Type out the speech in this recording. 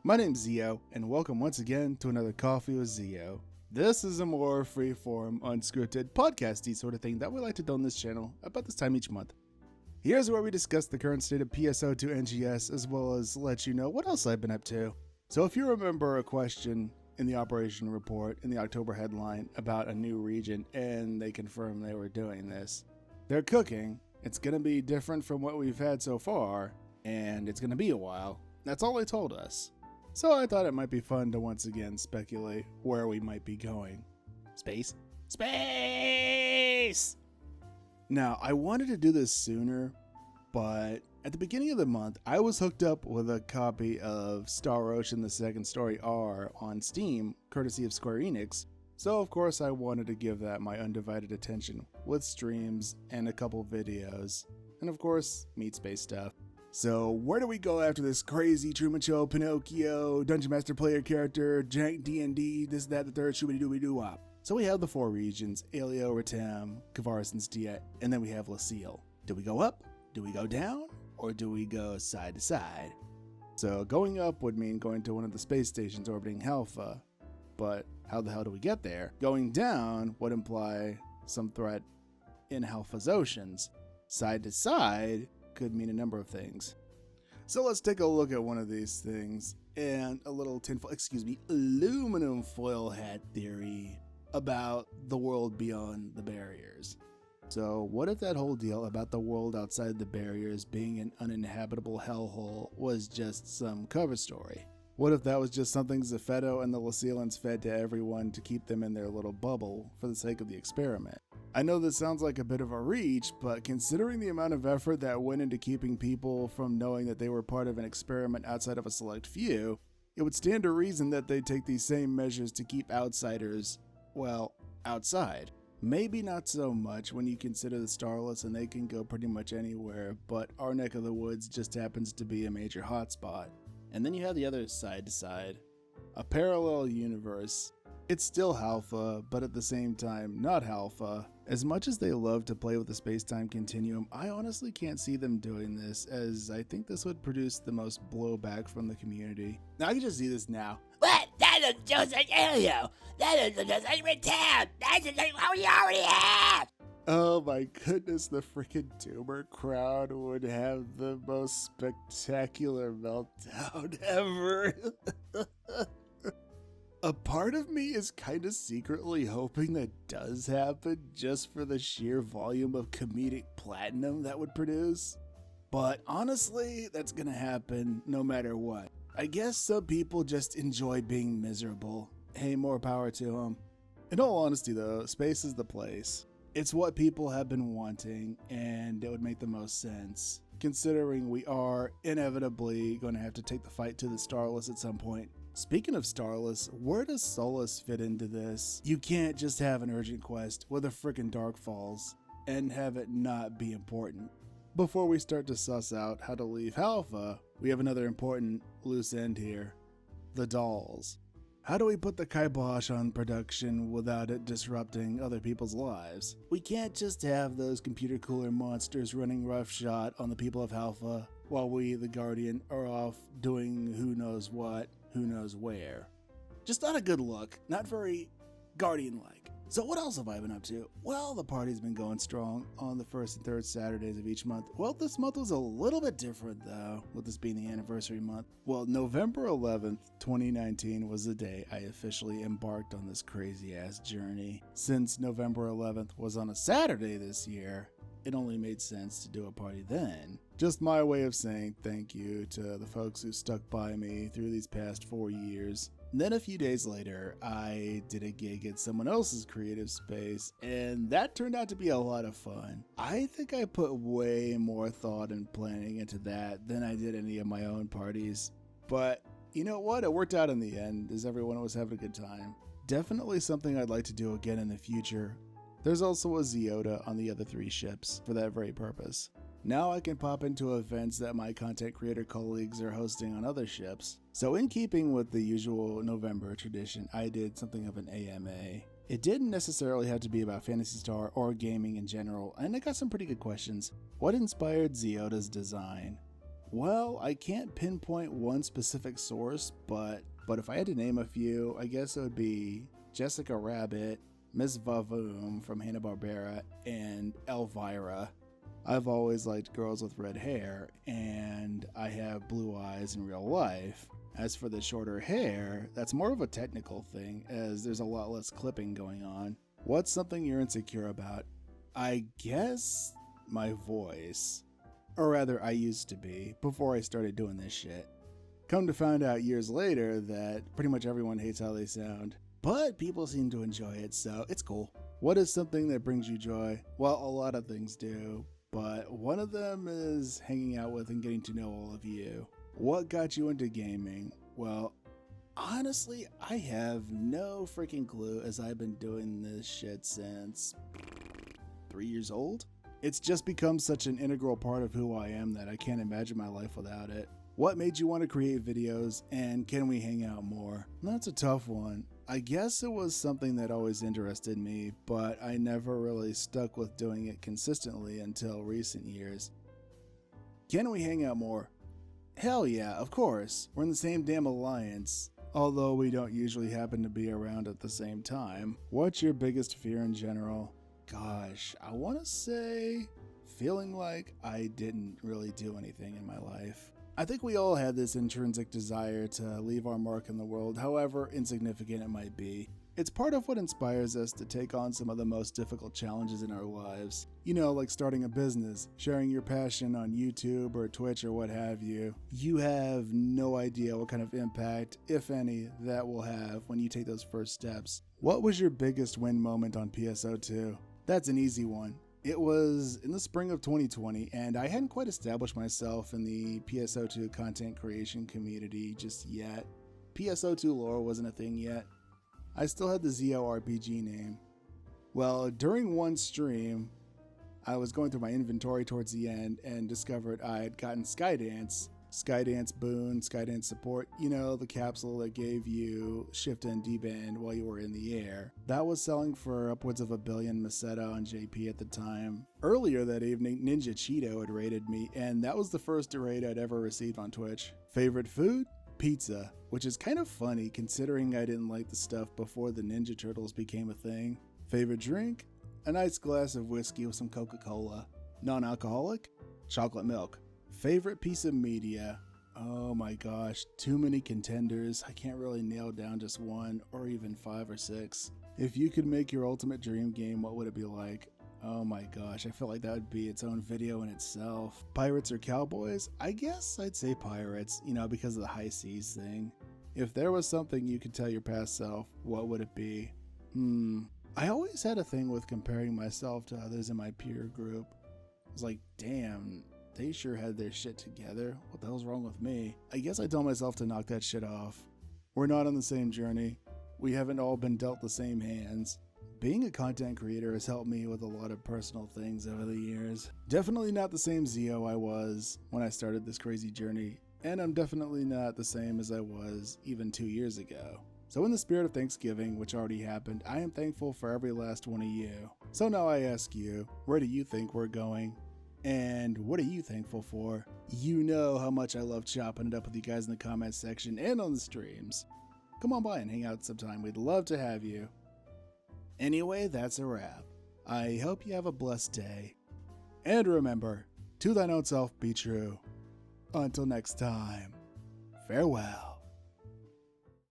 My name's Zio, and welcome once again to another Coffee with Zio. This is a more free-form, unscripted, podcasty sort of thing that we like to do on this channel about this time each month. Here's where we discuss the current state of PSO to NGS, as well as let you know what else I've been up to. So if you remember a question in the operation report in the October headline about a new region, and they confirmed they were doing this, they're cooking. It's going to be different from what we've had so far, and it's going to be a while. That's all they told us. So I thought it might be fun to once again speculate where we might be going. Space? Space! Now, I wanted to do this sooner, but at the beginning of the month, I was hooked up with a copy of Star Ocean the Second Story R on Steam, courtesy of Square Enix. So of course I wanted to give that my undivided attention with streams and a couple videos, and of course, Meat Space stuff. So where do we go after this crazy Truman Show, Pinocchio, Dungeon Master player character, jank D&D, this, that, the third, shooby-dooby-doo-wop? So we have the four regions, Aelio, Ratam, Kavaris, and Stiet, and then we have Lucille. Do we go up? Do we go down? Or do we go side to side? So going up would mean going to one of the space stations orbiting Halpha, but how the hell do we get there? Going down would imply some threat in Halpha's oceans. Side to side could mean a number of things. So let's take a look at one of these things and a little aluminum foil hat theory about the world beyond the barriers. So what if that whole deal about the world outside the barriers being an uninhabitable hellhole was just some cover story? What if that was just something Zepheto and the Lucilans fed to everyone to keep them in their little bubble for the sake of the experiment? I know this sounds like a bit of a reach, but considering the amount of effort that went into keeping people from knowing that they were part of an experiment outside of a select few, it would stand to reason that they'd take these same measures to keep outsiders, well, outside. Maybe not so much when you consider the Starless and they can go pretty much anywhere, but our neck of the woods just happens to be a major hotspot. And then you have the other side to side, a parallel universe. It's still Halpha, but at the same time, not Halpha. As much as they love to play with the space-time continuum, I honestly can't see them doing this, as I think this would produce the most blowback from the community. Now, I can just see this now. What? That looks just like Elio. That looks just like Ratam. That's just like what we already have. Oh my goodness, the freaking Doomer crowd would have the most spectacular meltdown ever. A part of me is kind of secretly hoping that does happen just for the sheer volume of comedic platinum that would produce. But honestly, that's gonna happen no matter what. I guess some people just enjoy being miserable. Hey, more power to them. In all honesty though, space is the place. It's what people have been wanting, and it would make the most sense, considering we are inevitably going to have to take the fight to the Starless at some point. Speaking of Starless, where does Solus fit into this? You can't just have an urgent quest with a frickin' Dark Falls and have it not be important. Before we start to suss out how to leave Halpha, we have another important loose end here. The dolls. How do we put the kibosh on production without it disrupting other people's lives? We can't just have those computer cooler monsters running roughshod on the people of Halpha while we, the Guardian, are off doing who knows what, who knows where. Just not a good look, not very Guardian-like. So what else have I been up to? Well, the party's been going strong on the first and third Saturdays of each month. Well, this month was a little bit different though, with this being the anniversary month. Well, November 11th, 2019 was the day I officially embarked on this crazy ass journey. Since November 11th was on a Saturday this year, it only made sense to do a party then. Just my way of saying thank you to the folks who stuck by me through these past 4 years. Then a few days later, I did a gig at someone else's creative space, and that turned out to be a lot of fun. I think I put way more thought and planning into that than I did any of my own parties. But you know what? It worked out in the end, as everyone was having a good time. Definitely something I'd like to do again in the future. There's also a Zeota on the other 3 ships for that very purpose. Now I can pop into events that my content creator colleagues are hosting on other ships. So in keeping with the usual November tradition, I did something of an AMA. It didn't necessarily have to be about Phantasy Star or gaming in general, and I got some pretty good questions. What inspired Zeoda's design? Well, I can't pinpoint one specific source, but if I had to name a few, I guess it would be Jessica Rabbit, Miss Vavoom from Hanna-Barbera, and Elvira. I've always liked girls with red hair, and I have blue eyes in real life. As for the shorter hair, that's more of a technical thing, as there's a lot less clipping going on. What's something you're insecure about? I guess my voice. Or rather, I used to be, before I started doing this shit. Come to find out years later that pretty much everyone hates how they sound. But people seem to enjoy it, so it's cool. What is something that brings you joy? Well, a lot of things do, but one of them is hanging out with and getting to know all of you. What got you into gaming? Well, honestly, I have no freaking clue, as I've been doing this shit since 3 years old. It's just become such an integral part of who I am that I can't imagine my life without it. What made you want to create videos, and can we hang out more? That's a tough one. I guess it was something that always interested me, but I never really stuck with doing it consistently until recent years. Can we hang out more? Hell yeah, of course. We're in the same damn alliance, although we don't usually happen to be around at the same time. What's your biggest fear in general? Gosh, I want to say feeling like I didn't really do anything in my life. I think we all had this intrinsic desire to leave our mark in the world, however insignificant it might be. It's part of what inspires us to take on some of the most difficult challenges in our lives. You know, like starting a business, sharing your passion on YouTube or Twitch or what have you. You have no idea what kind of impact, if any, that will have when you take those first steps. What was your biggest win moment on PSO2? That's an easy one. It was in the spring of 2020, and I hadn't quite established myself in the PSO2 content creation community just yet. PSO2 lore wasn't a thing yet. I still had the ZO RPG name. Well, during one stream, I was going through my inventory towards the end and discovered I had gotten Skydance Boon, Skydance Support, you know, the capsule that gave you shift and D-band while you were in the air. That was selling for upwards of 1 billion Meseta on JP at the time. Earlier that evening, Ninja Cheeto had raided me, and that was the first raid I'd ever received on Twitch. Favorite food? Pizza, which is kind of funny considering I didn't like the stuff before the Ninja Turtles became a thing. Favorite drink? A nice glass of whiskey with some Coca-Cola. Non-alcoholic? Chocolate milk. Favorite piece of media? Oh my gosh, too many contenders. I can't really nail down just one, or even 5 or 6. If you could make your ultimate dream game, what would it be like? Oh my gosh, I feel like that would be its own video in itself. Pirates or cowboys? I guess I'd say pirates, you know, because of the high seas thing. If there was something you could tell your past self, what would it be? I always had a thing with comparing myself to others in my peer group. I was like, damn, they sure had their shit together. What the hell's wrong with me? I guess I tell myself to knock that shit off. We're not on the same journey. We haven't all been dealt the same hands. Being a content creator has helped me with a lot of personal things over the years. Definitely not the same Zio I was when I started this crazy journey, and I'm definitely not the same as I was even 2 years ago. So in the spirit of Thanksgiving, which already happened, I am thankful for every last one of you. So now I ask you, where do you think we're going? And what are you thankful for? You know how much I love chopping it up with you guys in the comments section and on the streams. Come on by and hang out sometime. We'd love to have you. Anyway, that's a wrap. I hope you have a blessed day. And remember, to thine own self be true. Until next time, farewell.